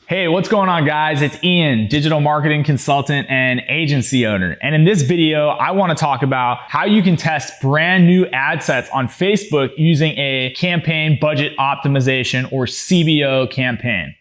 Hey, what's going on, guys? It's Ian, digital marketing consultant and agency owner. And in this video, I want to talk about how you can test brand new ad sets on Facebook using a campaign budget optimization or CBO campaign.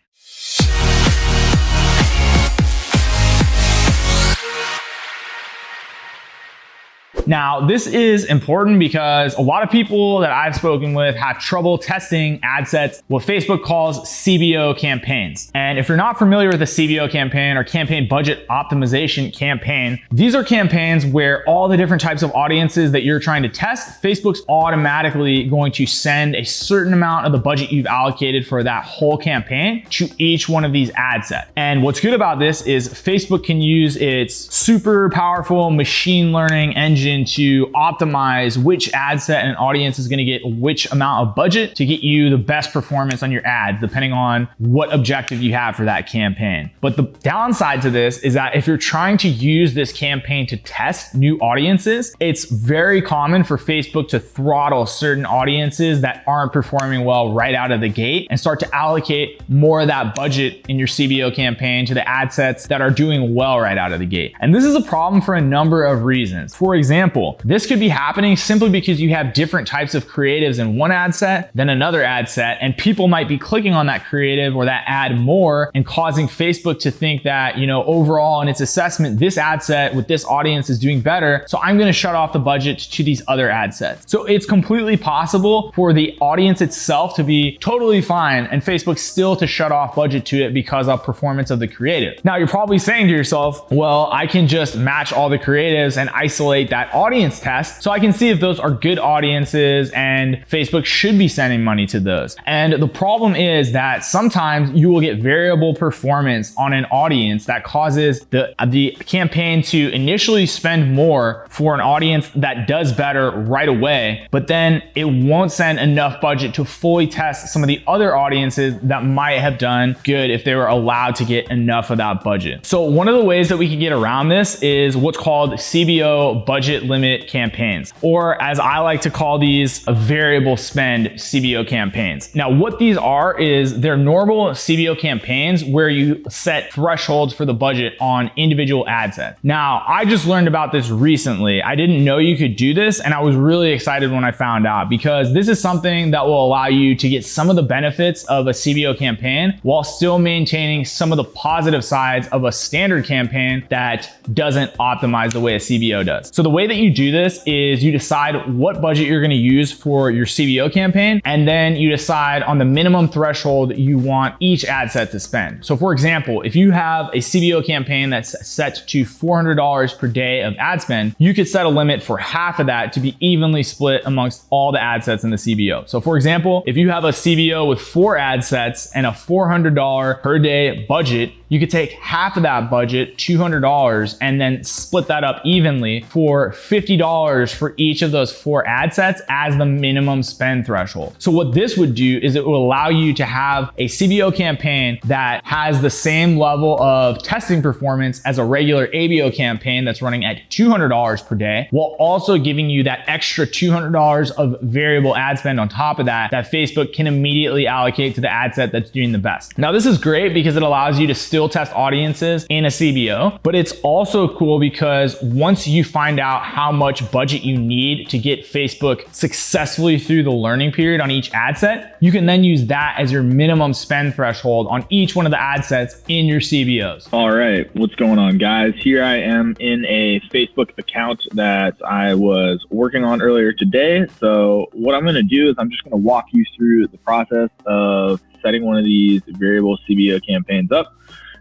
Now, this is important because a lot of people that I've spoken with have trouble testing ad sets, what Facebook calls CBO campaigns. And if you're not familiar with a CBO campaign or campaign budget optimization campaign, these are campaigns where all the different types of audiences that you're trying to test, Facebook's automatically going to send a certain amount of the budget you've allocated for that whole campaign to each one of these ad sets. And what's good about this is Facebook can use its super powerful machine learning engine to optimize which ad set and audience is going to get which amount of budget to get you the best performance on your ads, depending on what objective you have for that campaign. But the downside to this is that if you're trying to use this campaign to test new audiences, it's very common for Facebook to throttle certain audiences that aren't performing well right out of the gate and start to allocate more of that budget in your CBO campaign to the ad sets that are doing well right out of the gate. And this is a problem for a number of reasons. For example, this could be happening simply because you have different types of creatives in one ad set than another ad set, and people might be clicking on that creative or that ad more and causing Facebook to think that, overall in its assessment, this ad set with this audience is doing better, so I'm going to shut off the budget to these other ad sets. So it's completely possible for the audience itself to be totally fine and Facebook still to shut off budget to it because of performance of the creative. Now, you're probably saying to yourself, well, I can just match all the creatives and isolate that audience test so I can see if those are good audiences and Facebook should be sending money to those. And the problem is that sometimes you will get variable performance on an audience that causes the campaign to initially spend more for an audience that does better right away, but then it won't send enough budget to fully test some of the other audiences that might have done good if they were allowed to get enough of that budget. So one of the ways that we can get around this is what's called CBO budget limit campaigns, or as I like to call these, variable spend CBO campaigns. Now, what these are is they're normal CBO campaigns where you set thresholds for the budget on individual ad sets. Now, I just learned about this recently. I didn't know you could do this, and I was really excited when I found out because this is something that will allow you to get some of the benefits of a CBO campaign while still maintaining some of the positive sides of a standard campaign that doesn't optimize the way a CBO does. So the way that you do this is you decide what budget you're going to use for your CBO campaign, and then you decide on the minimum threshold you want each ad set to spend. So for example, if you have a CBO campaign that's set to $400 per day of ad spend, you could set a limit for half of that to be evenly split amongst all the ad sets in the CBO. So for example, if you have a CBO with 4 ad sets and a $400 per day budget, you could take half of that budget, $200, and then split that up evenly for $50 for each of those 4 ad sets as the minimum spend threshold. So what this would do is it will allow you to have a CBO campaign that has the same level of testing performance as a regular ABO campaign that's running at $200 per day, while also giving you that extra $200 of variable ad spend on top of that Facebook can immediately allocate to the ad set that's doing the best. Now, this is great because it allows you to still test audiences in a CBO, but it's also cool because once you find out how much budget you need to get Facebook successfully through the learning period on each ad set, you can then use that as your minimum spend threshold on each one of the ad sets in your CBOs. All right, what's going on, guys? Here I am in a Facebook account that I was working on earlier today. So what I'm going to do is I'm just going to walk you through the process of setting one of these variable CBO campaigns up.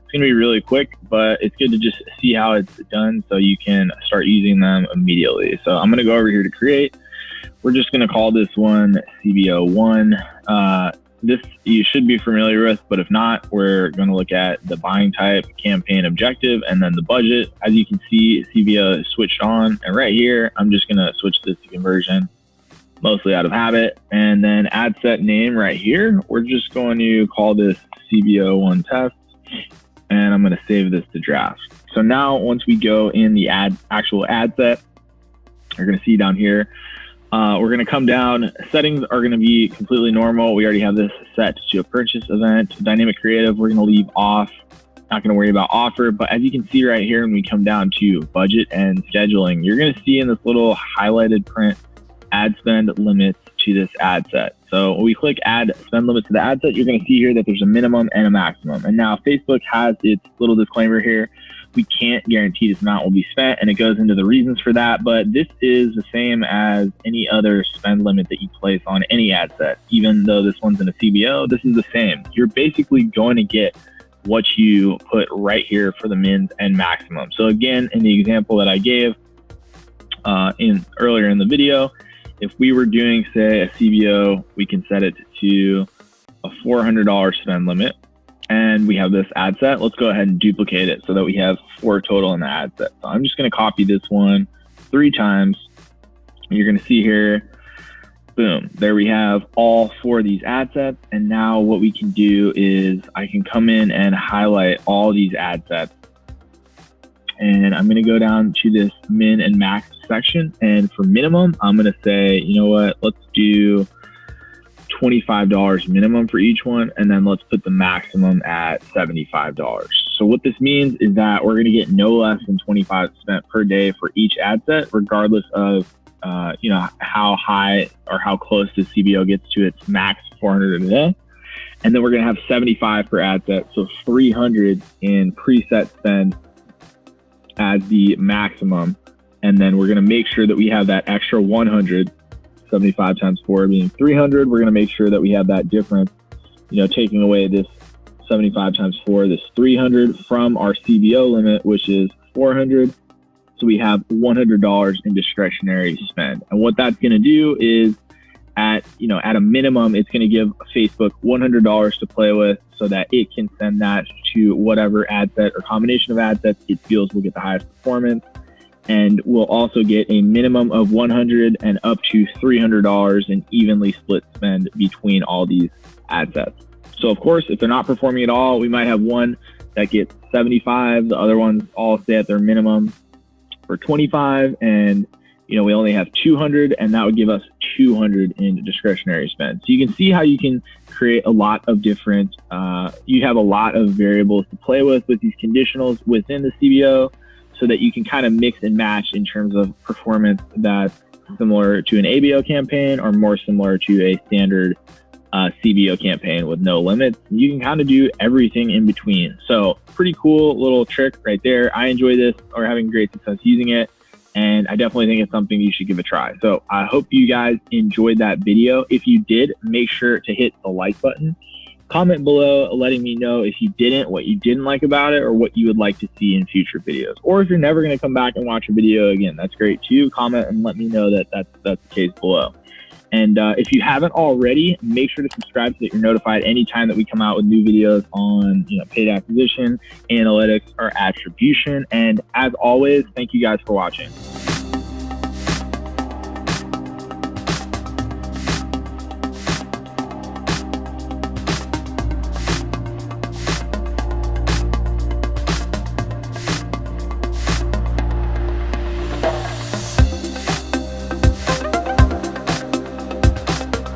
It's going to be really quick, but it's good to just see how it's done so you can start using them immediately. So I'm going to go over here to create. We're just going to call this one CBO1. This you should be familiar with, but if not, we're going to look at the buying type, campaign objective, and then the budget. As you can see, CBO is switched on. And right here, I'm just going to switch this to conversion, mostly out of habit. And then ad set name right here, we're just going to call this CBO1 test. And I'm going to save this to draft. So now once we go in the actual ad set, you're going to see down here, We're going to come down. Settings are going to be completely normal. We already have this set to a purchase event. Dynamic creative, we're going to leave off. Not going to worry about offer. But as you can see right here, when we come down to budget and scheduling, you're going to see in this little highlighted print, ad spend limits to this ad set. So when we click add spend limits to the ad set, you're going to see here that there's a minimum and a maximum. And now Facebook has its little disclaimer here. We can't guarantee this amount will be spent, and it goes into the reasons for that. But this is the same as any other spend limit that you place on any ad set. Even though this one's in a CBO, this is the same. You're basically going to get what you put right here for the mins and maximum. So again, in the example that I gave earlier in the video, if we were doing, say, a CBO, we can set it to a $400 spend limit. And we have this ad set. Let's go ahead and duplicate it so that we have 4 total in the ad set. So I'm just going to copy this one 3 times. You're going to see here, boom, there we have all 4 of these ad sets. And now what we can do is I can come in and highlight all these ad sets. And I'm going to go down to this min and max section. And for minimum, I'm going to say, you know what, let's do $25 minimum for each one, and then let's put the maximum at $75. So what this means is that we're going to get no less than $25 spent per day for each ad set, regardless of how high or how close the CBO gets to its max 400 a day. And then we're going to have 75 per ad set, so 300 in preset spend as the maximum. And then we're going to make sure that we have that extra 100. 75 times 4 being 300. We're going to make sure that we have that difference, taking away this 75 times 4, this 300 from our CBO limit, which is 400. So we have $100 in discretionary spend. And what that's going to do is at a minimum, it's going to give Facebook $100 to play with so that it can send that to whatever ad set or combination of ad sets it feels will get the highest performance. And we'll also get a minimum of $100 and up to $300 in evenly split spend between all these ad sets. So of course, if they're not performing at all, we might have one that gets 75, the other ones all stay at their minimum for 25, and we only have 200, and that would give us 200 in discretionary spend. So you can see how you can create a lot of different, you have a lot of variables to play with these conditionals within the CBO, so that you can kind of mix and match in terms of performance that's similar to an ABO campaign or more similar to a standard CBO campaign with no limits. You can kind of do everything in between. So pretty cool little trick right there. I enjoy this, or having great success using it. And I definitely think it's something you should give a try. So I hope you guys enjoyed that video. If you did, make sure to hit the like button. Comment below letting me know if you didn't, what you didn't like about it, or what you would like to see in future videos. Or if you're never going to come back and watch a video again, that's great too. Comment and let me know that that's the case below. And if you haven't already, make sure to subscribe so that you're notified anytime that we come out with new videos on paid acquisition, analytics, or attribution. And as always, thank you guys for watching.